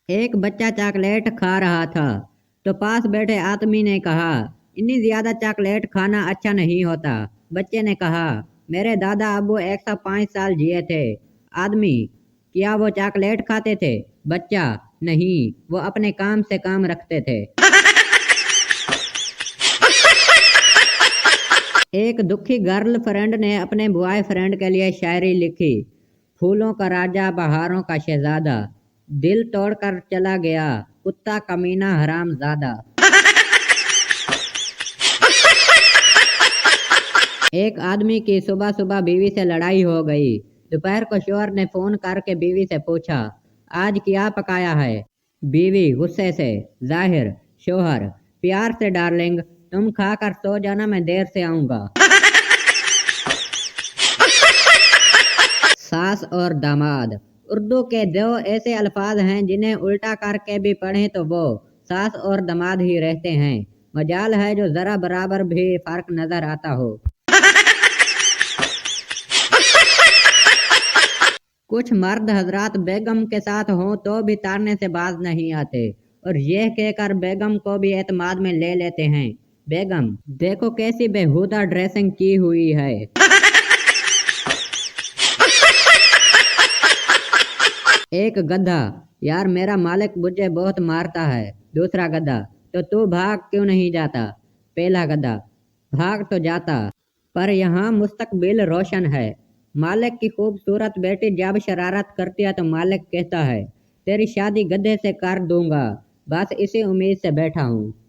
एक बच्चा चॉकलेट खा रहा था तो पास बैठे आदमी ने कहा, इतनी ज्यादा चॉकलेट खाना अच्छा नहीं होता। बच्चे ने कहा, मेरे दादा अब्बू 105 साल जिए थे। आदमी, क्या वो चॉकलेट खाते थे? बच्चा, नहीं, वो अपने काम से काम रखते थे। एक दुखी गर्लफ्रेंड ने अपने बॉयफ्रेंड के लिए शायरी लिखी। फूलों का राजा बहारों का शहजादा, दिल तोड़कर चला गया, कुत्ता कमीना हरामजादा। एक आदमी की सुबह सुबह बीवी से लड़ाई हो गई। दोपहर को शौहर ने फोन करके बीवी से पूछा, आज क्या पकाया है? बीवी गुस्से से, जाहिर। शौहर, प्यार से डार्लिंग, तुम खाकर सो जाना, मैं देर से आऊंगा। सास और दामाद। उर्दू के दो ऐसे अल्फाज हैं जिन्हें उल्टा करके भी पढ़ें तो वो सास और दामाद ही रहते हैं। मजाल है जो जरा बराबर भी फर्क नजर आता हो। कुछ मर्द हजरात बेगम के साथ हों तो भी तारने से बाज नहीं आते और यह कहकर बेगम को भी एतमाद में ले लेते हैं, बेगम देखो कैसी बेहुदा ड्रेसिंग की हुई है। एक गधा, यार मेरा मालिक मुझे बहुत मारता है। दूसरा गधा, तो तू भाग क्यों नहीं जाता? पहला गधा, भाग तो जाता, पर यहाँ मुस्तकबिल रोशन है। मालिक की खूबसूरत बेटी जब शरारत करती है तो मालिक कहता है, तेरी शादी गधे से कर दूंगा, बस इसी उम्मीद से बैठा हूँ।